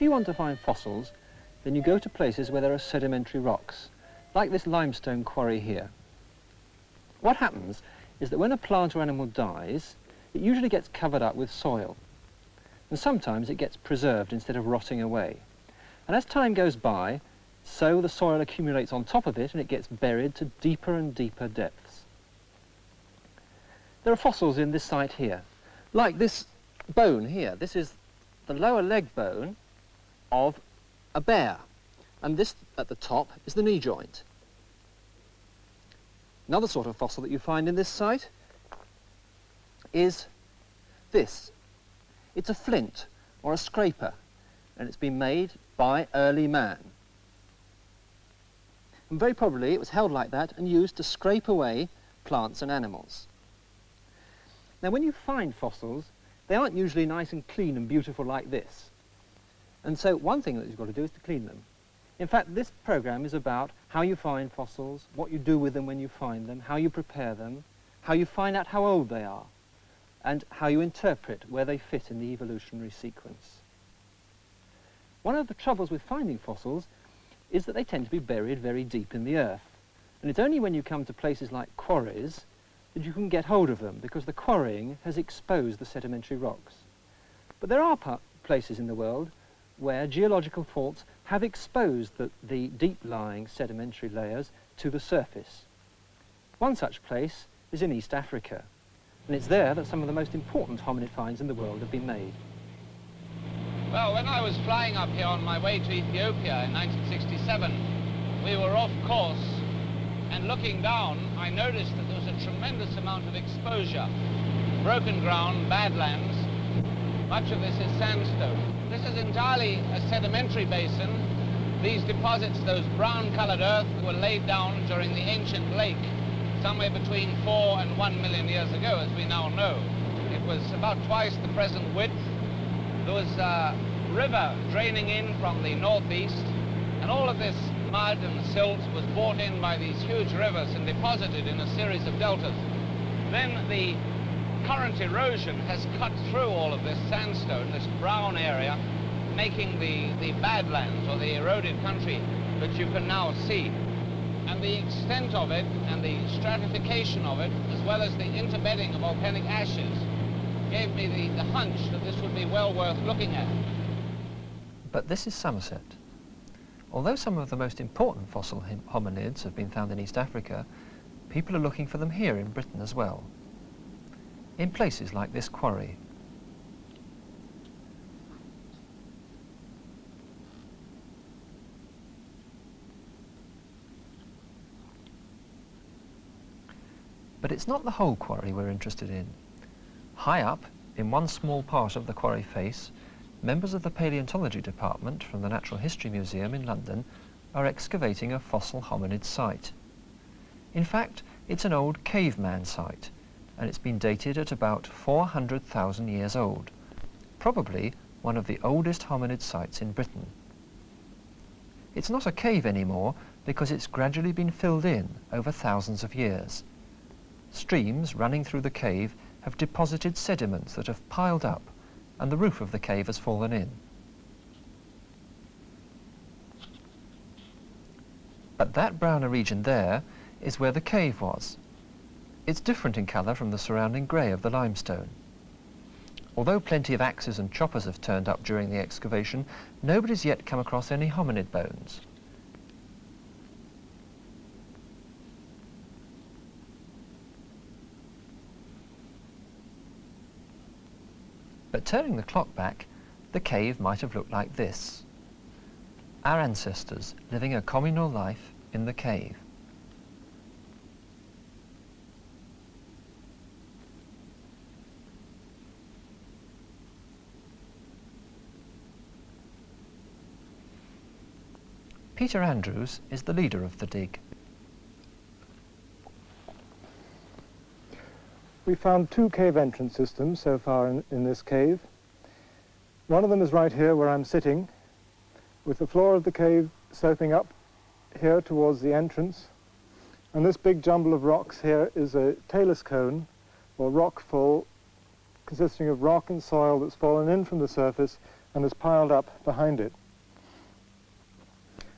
you want to find fossils, then you go to places where there are sedimentary rocks, like this limestone quarry here. What happens is that when a plant or animal dies, it usually gets covered up with soil. And sometimes it gets preserved instead of rotting away. And as time goes by, so the soil accumulates on top of it and it gets buried to deeper and deeper depths. There are fossils in this site here, like this bone here. This is the lower leg bone of a bear, and this at the top is the knee joint. Another sort of fossil that you find in this site is this. It's a flint or a scraper, and it's been made by early man. And very probably it was held like that and used to scrape away plants and animals. Now when you find fossils, they aren't usually nice and clean and beautiful like this. And so one thing that you've got to do is to clean them. In fact, this program is about how you find fossils, what you do with them when you find them, how you prepare them, how you find out how old they are, and how you interpret where they fit in the evolutionary sequence. One of the troubles with finding fossils is that they tend to be buried very deep in the earth. And it's only when you come to places like quarries that you can get hold of them, because the quarrying has exposed the sedimentary rocks. But there are places in the world where geological faults have exposed the deep-lying sedimentary layers to the surface. One such place is in East Africa, and it's there that some of the most important hominid finds in the world have been made. Well, when I was flying up here on my way to Ethiopia in 1967, we were off course, and looking down, I noticed that there was a tremendous amount of exposure. Broken ground, badlands. Much of this is sandstone. This is entirely a sedimentary basin. These deposits, those brown-colored earth, were laid down during the ancient lake, somewhere between 4 and 1 million years ago, as we now know. It was about twice the present width. There was a river draining in from the northeast, and all of this mud and silt was brought in by these huge rivers and deposited in a series of deltas. Then the current erosion has cut through all of this sandstone, this brown area, making the badlands, or the eroded country, that you can now see. And the extent of it and the stratification of it, as well as the interbedding of volcanic ashes, gave me the hunch that this would be well worth looking at. But this is Somerset. Although some of the most important fossil hominids have been found in East Africa, people are looking for them here in Britain as well, in places like this quarry. But it's not the whole quarry we're interested in. High up, in one small part of the quarry face, members of the paleontology department from the Natural History Museum in London are excavating a fossil hominid site. In fact, it's an old caveman site, and it's been dated at about 400,000 years old, probably one of the oldest hominid sites in Britain. It's not a cave anymore because it's gradually been filled in over thousands of years. Streams running through the cave have deposited sediments that have piled up, and the roof of the cave has fallen in. But that browner region there is where the cave was. It's different in colour from the surrounding grey of the limestone. Although plenty of axes and choppers have turned up during the excavation, nobody's yet come across any hominid bones. But turning the clock back, the cave might have looked like this. Our ancestors living a communal life in the cave. Peter Andrews is the leader of the dig. We found two cave entrance systems so far in this cave. One of them is right here where I'm sitting, with the floor of the cave sloping up here towards the entrance. And this big jumble of rocks here is a talus cone, or rock fall, consisting of rock and soil that's fallen in from the surface and is piled up behind it.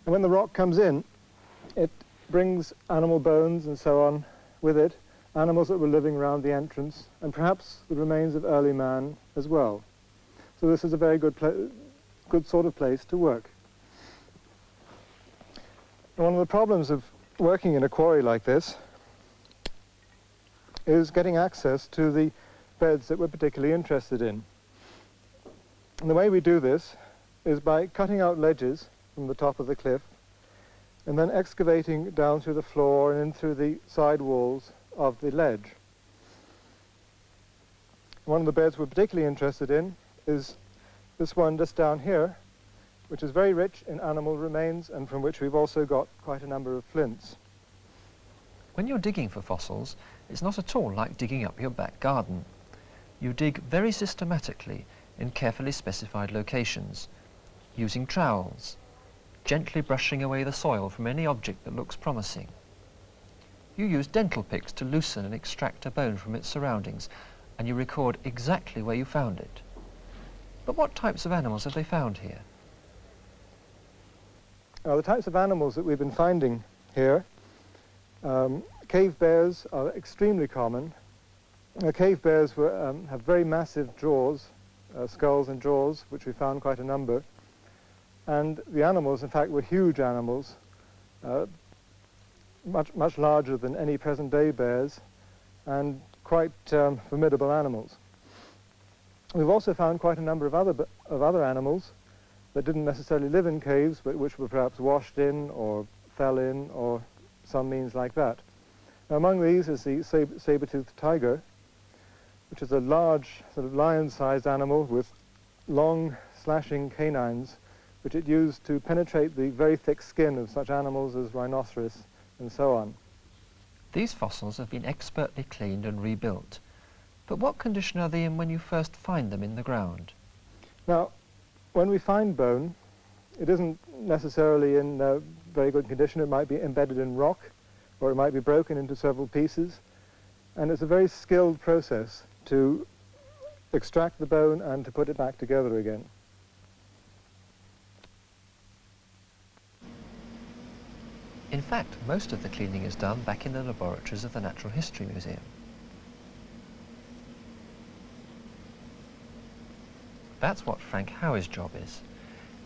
And when the rock comes in, it brings animal bones and so on with it, animals that were living around the entrance, and perhaps the remains of early man as well. So this is a very good sort of place to work. And one of the problems of working in a quarry like this is getting access to the beds that we're particularly interested in. And the way we do this is by cutting out ledges from the top of the cliff and then excavating down through the floor and in through the side walls of the ledge. One of the beds we're particularly interested in is this one just down here, which is very rich in animal remains and from which we've also got quite a number of flints. When you're digging for fossils, it's not at all like digging up your back garden. You dig very systematically in carefully specified locations, using trowels, gently brushing away the soil from any object that looks promising. You use dental picks to loosen and extract a bone from its surroundings, and you record exactly where you found it. But what types of animals have they found here? The types of animals that we've been finding here, cave bears are extremely common. Cave bears have very massive jaws, skulls and jaws, which we found quite a number. And the animals, in fact, were huge animals, much larger than any present-day bears, and quite formidable animals. We've also found quite a number of other animals that didn't necessarily live in caves, but which were perhaps washed in or fell in or some means like that. Now, among these is the saber-toothed tiger, which is a large, sort of lion-sized animal with long, slashing canines, which it used to penetrate the very thick skin of such animals as rhinoceros and so on. These fossils have been expertly cleaned and rebuilt. But what condition are they in when you first find them in the ground? Now, when we find bone, it isn't necessarily in very good condition. It might be embedded in rock, or it might be broken into several pieces. And it's a very skilled process to extract the bone and to put it back together again. In fact, most of the cleaning is done back in the laboratories of the Natural History Museum. That's what Frank Howe's job is.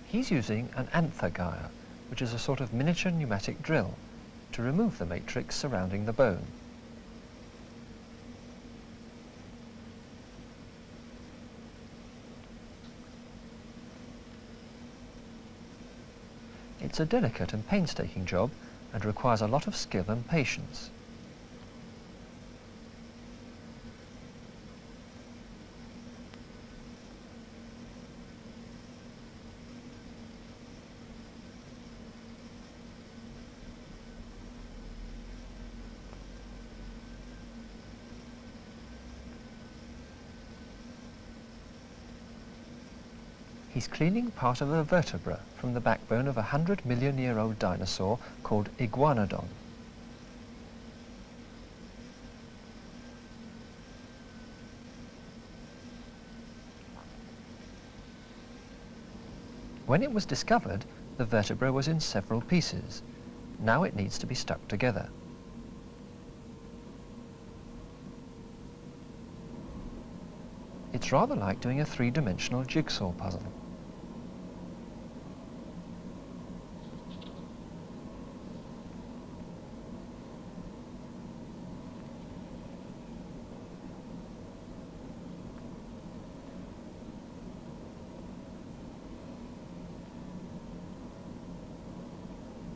He's using an anther gear, which is a sort of miniature pneumatic drill, to remove the matrix surrounding the bone. It's a delicate and painstaking job and requires a lot of skill and patience. He's cleaning part of a vertebra from the backbone of a 100-million-year-old dinosaur called Iguanodon. When it was discovered, the vertebra was in several pieces. Now it needs to be stuck together. It's rather like doing a three-dimensional jigsaw puzzle.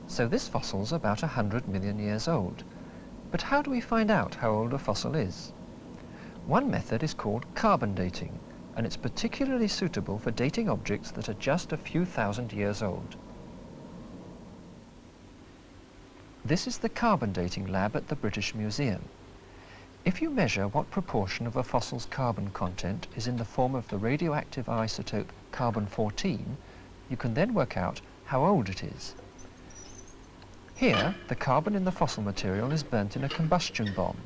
So this fossil's about 100 million years old. But how do we find out how old a fossil is? One method is called carbon dating, and it's particularly suitable for dating objects that are just a few thousand years old. This is the carbon dating lab at the British Museum. If you measure what proportion of a fossil's carbon content is in the form of the radioactive isotope carbon-14, you can then work out how old it is. Here, the carbon in the fossil material is burnt in a combustion bomb.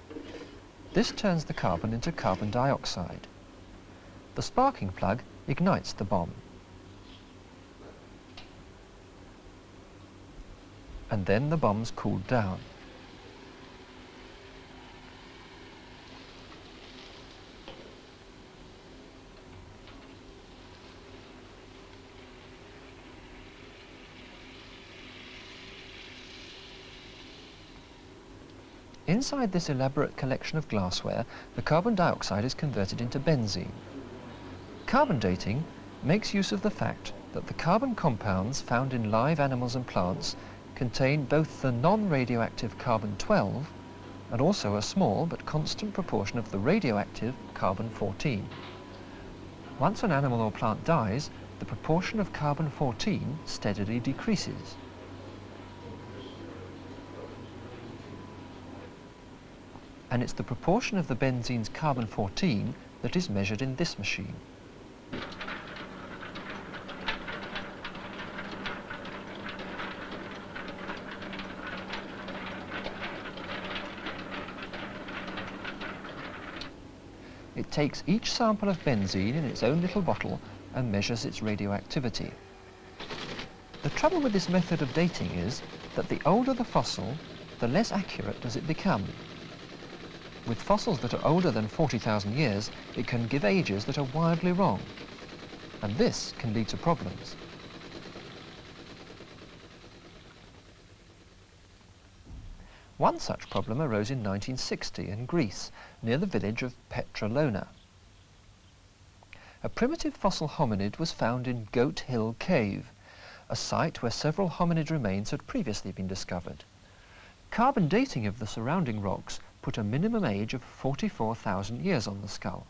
This turns the carbon into carbon dioxide. The sparking plug ignites the bomb. and then the bombs cooled down. Inside this elaborate collection of glassware, the carbon dioxide is converted into benzene. Carbon dating makes use of the fact that the carbon compounds found in live animals and plants contain both the non-radioactive carbon-12 and also a small but constant proportion of the radioactive carbon-14. Once an animal or plant dies, the proportion of carbon-14 steadily decreases. And it's the proportion of the benzene's carbon-14 that is measured in this machine. It takes each sample of benzene in its own little bottle and measures its radioactivity. The trouble with this method of dating is that the older the fossil, the less accurate does it become. With fossils that are older than 40,000 years, it can give ages that are wildly wrong, and this can lead to problems. One such problem arose in 1960 in Greece, near the village of Petrolona. A primitive fossil hominid was found in Goat Hill Cave, a site where several hominid remains had previously been discovered. Carbon dating of the surrounding rocks put a minimum age of 44,000 years on the skull.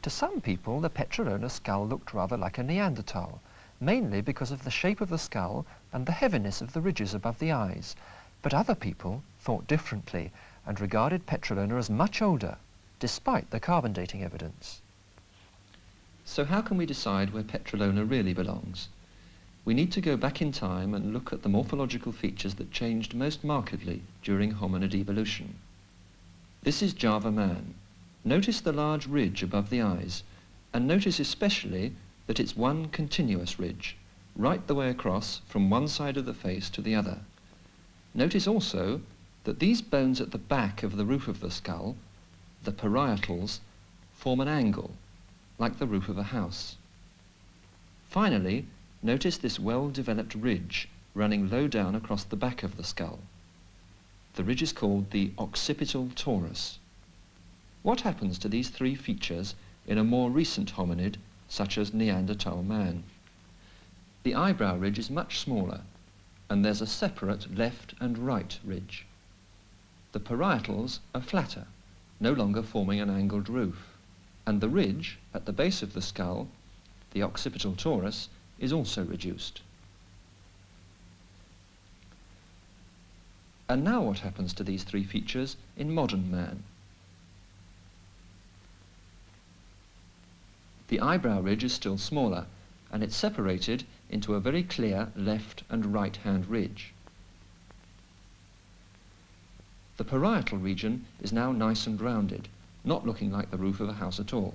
To some people, the Petrolona skull looked rather like a Neanderthal, mainly because of the shape of the skull and the heaviness of the ridges above the eyes. But other people thought differently and regarded Petrolona as much older, despite the carbon dating evidence. So how can we decide where Petrolona really belongs? We need to go back in time and look at the morphological features that changed most markedly during hominid evolution. This is Java man. Notice the large ridge above the eyes, and notice especially that it's one continuous ridge, right the way across from one side of the face to the other. Notice also that these bones at the back of the roof of the skull, the parietals, form an angle, like the roof of a house. Finally, notice this well-developed ridge running low down across the back of the skull. The ridge is called the occipital torus. What happens to these three features in a more recent hominid, such as Neanderthal man? The eyebrow ridge is much smaller, and there's a separate left and right ridge. The parietals are flatter, no longer forming an angled roof, and the ridge at the base of the skull, the occipital torus, is also reduced. And now what happens to these three features in modern man? The eyebrow ridge is still smaller, and it's separated into a very clear left and right hand ridge. The parietal region is now nice and rounded, not looking like the roof of a house at all.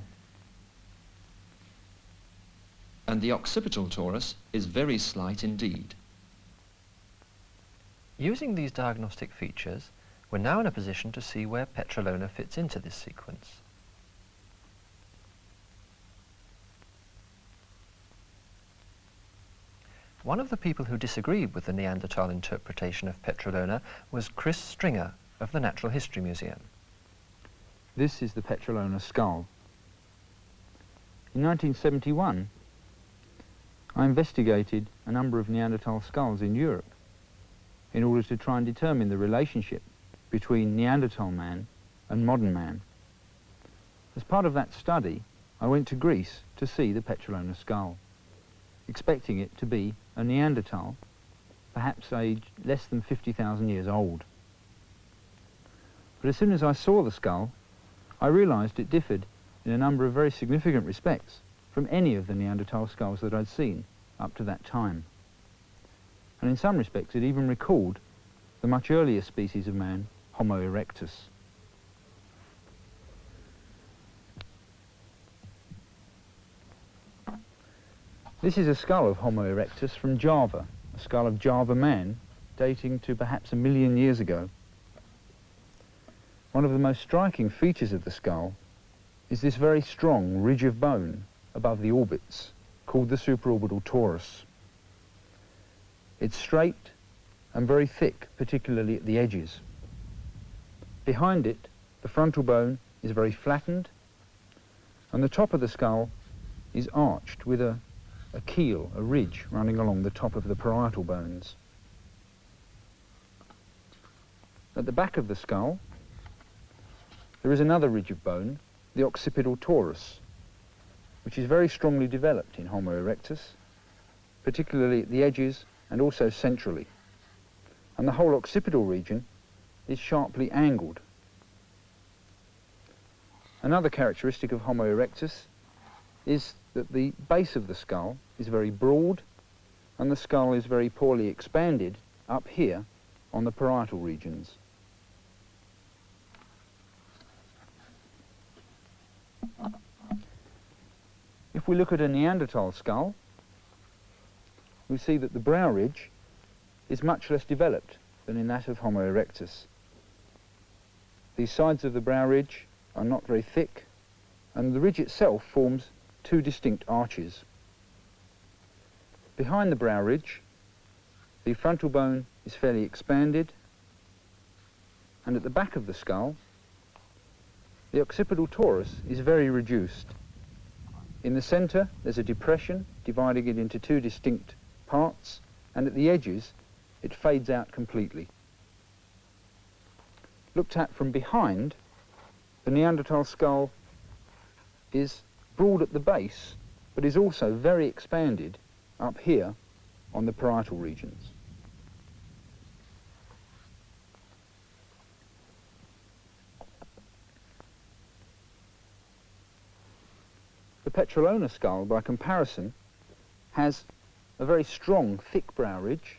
And the occipital torus is very slight indeed. Using these diagnostic features, we're now in a position to see where Petrolona fits into this sequence. One of the people who disagreed with the Neanderthal interpretation of Petrolona was Chris Stringer of the Natural History Museum. This is the Petrolona skull. In 1971, I investigated a number of Neanderthal skulls in Europe in order to try and determine the relationship between Neanderthal man and modern man. As part of that study, I went to Greece to see the Petrolona skull, expecting it to be a Neanderthal, perhaps aged less than 50,000 years old. But as soon as I saw the skull, I realized it differed in a number of very significant respects from any of the Neanderthal skulls that I'd seen up to that time. And in some respects it even recalled the much earlier species of man, Homo erectus. This is a skull of Homo erectus from Java, a skull of Java man dating to perhaps 1 million years ago. One of the most striking features of the skull is this very strong ridge of bone above the orbits, called the supraorbital torus. It's straight and very thick, particularly at the edges. Behind it, the frontal bone is very flattened, and the top of the skull is arched with a keel, a ridge, running along the top of the parietal bones. At the back of the skull, there is another ridge of bone, the occipital torus, which is very strongly developed in Homo erectus, particularly at the edges and also centrally. And the whole occipital region is sharply angled. Another characteristic of Homo erectus is that the base of the skull is very broad and the skull is very poorly expanded up here on the parietal regions. If we look at a Neanderthal skull, we see that the brow ridge is much less developed than in that of Homo erectus. The sides of the brow ridge are not very thick, and the ridge itself forms 2 distinct arches. Behind the brow ridge, the frontal bone is fairly expanded, and at the back of the skull, the occipital torus is very reduced. In the centre, there's a depression dividing it into 2 distinct parts, and at the edges, it fades out completely. Looked at from behind, the Neanderthal skull is broad at the base, but is also very expanded up here on the parietal regions. The Petrolona skull, by comparison, has a very strong, thick brow ridge,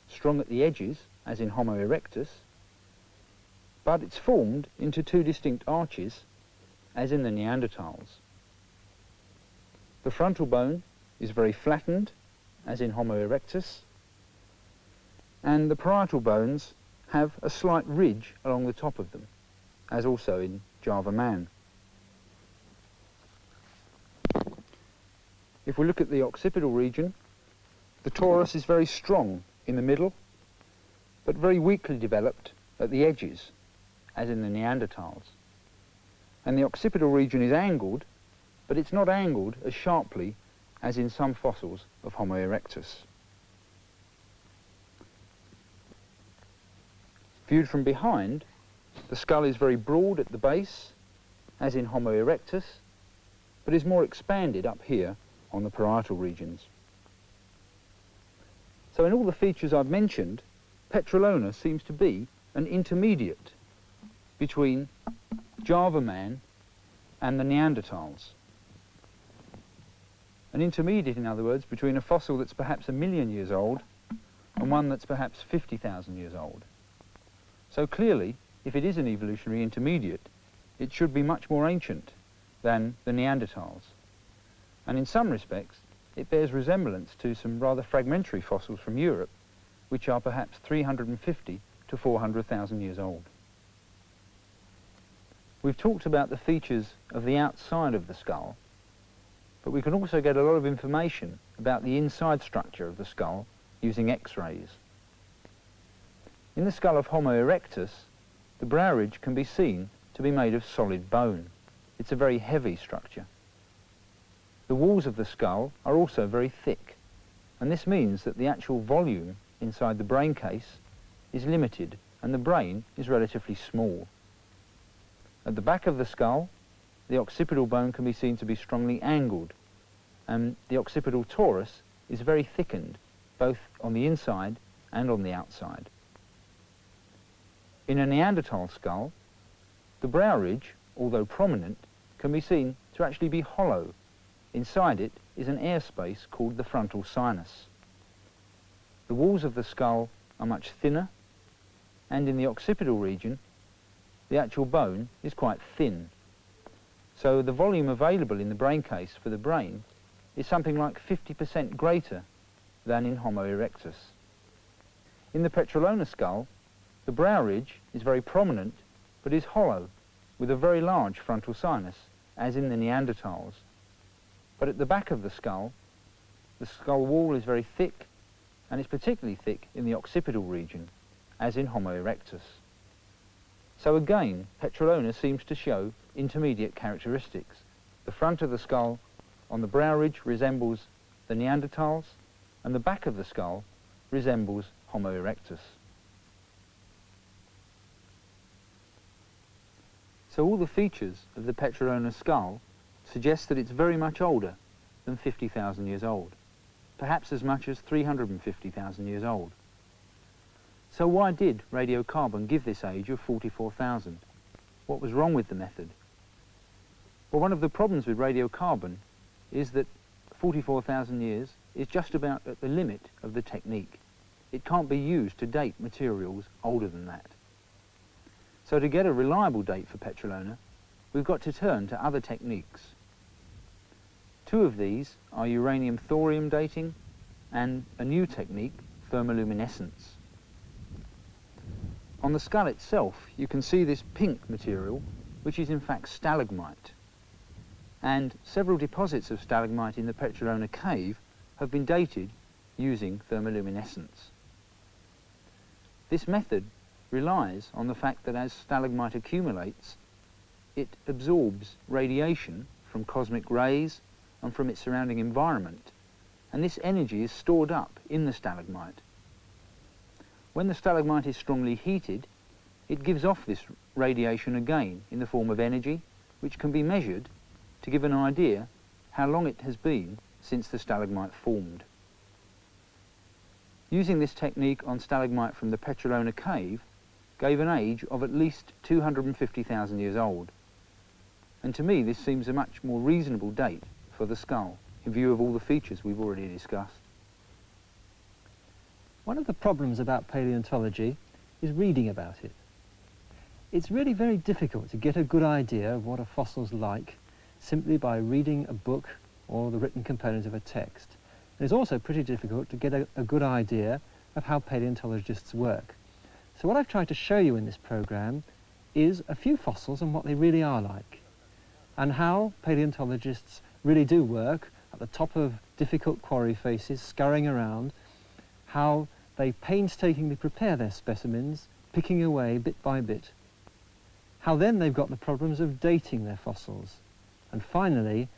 strong at the edges, as in Homo erectus, but it's formed into 2 distinct arches, as in the Neanderthals. The frontal bone is very flattened, as in Homo erectus, and the parietal bones have a slight ridge along the top of them, as also in Java man. If we look at the occipital region, the torus is very strong in the middle, but very weakly developed at the edges, as in the Neanderthals. And the occipital region is angled, but it's not angled as sharply as in some fossils of Homo erectus. Viewed from behind, the skull is very broad at the base, as in Homo erectus, but is more expanded up here on the parietal regions. So in all the features I've mentioned, Petrolona seems to be an intermediate between Java man and the Neanderthals. An intermediate, in other words, between a fossil that's perhaps 1 million years old and one that's perhaps 50,000 years old. So clearly, if it is an evolutionary intermediate, it should be much more ancient than the Neanderthals. And in some respects, it bears resemblance to some rather fragmentary fossils from Europe, which are perhaps 350 to 400,000 years old. We've talked about the features of the outside of the skull, but we can also get a lot of information about the inside structure of the skull using X-rays. In the skull of Homo erectus, the brow ridge can be seen to be made of solid bone. It's a very heavy structure. The walls of the skull are also very thick, and this means that the actual volume inside the brain case is limited and the brain is relatively small. At the back of the skull, the occipital bone can be seen to be strongly angled, and the occipital torus is very thickened, both on the inside and on the outside. In a Neanderthal skull, the brow ridge, although prominent, can be seen to actually be hollow. Inside it is an air space called the frontal sinus. The walls of the skull are much thinner, and in the occipital region, the actual bone is quite thin. So the volume available in the brain case for the brain is something like 50% greater than in Homo erectus. In the Petrolona skull, the brow ridge is very prominent but is hollow, with a very large frontal sinus, as in the Neanderthals. But at the back of the skull wall is very thick, and is particularly thick in the occipital region, as in Homo erectus. So again, Petrolona seems to show intermediate characteristics. The front of the skull on the brow ridge resembles the Neanderthals, and the back of the skull resembles Homo erectus. So all the features of the Petrolona skull suggest that it's very much older than 50,000 years old, perhaps as much as 350,000 years old. So why did radiocarbon give this age of 44,000? What was wrong with the method? Well, one of the problems with radiocarbon is that 44,000 years is just about at the limit of the technique. It can't be used to date materials older than that. So to get a reliable date for Petrolona, we've got to turn to other techniques. Two of these are uranium-thorium dating and a new technique, thermoluminescence. On the skull itself, you can see this pink material, which is in fact stalagmite. And several deposits of stalagmite in the Petrolona cave have been dated using thermoluminescence. This method relies on the fact that as stalagmite accumulates, it absorbs radiation from cosmic rays and from its surrounding environment, and this energy is stored up in the stalagmite. When the stalagmite is strongly heated, it gives off this radiation again in the form of energy, which can be measured to give an idea how long it has been since the stalagmite formed. Using this technique on stalagmite from the Petrolona cave gave an age of at least 250,000 years old. And to me this seems a much more reasonable date for the skull, in view of all the features we've already discussed. One of the problems about paleontology is reading about it. It's really very difficult to get a good idea of what a fossil's like simply by reading a book or the written component of a text. And it's also pretty difficult to get a good idea of how paleontologists work. So what I've tried to show you in this program is a few fossils and what they really are like, and how paleontologists really do work at the top of difficult quarry faces, scurrying around, how they painstakingly prepare their specimens, picking away bit by bit, how then they've got the problems of dating their fossils, and finally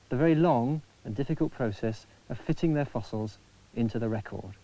the very long and difficult process of fitting their fossils into the record.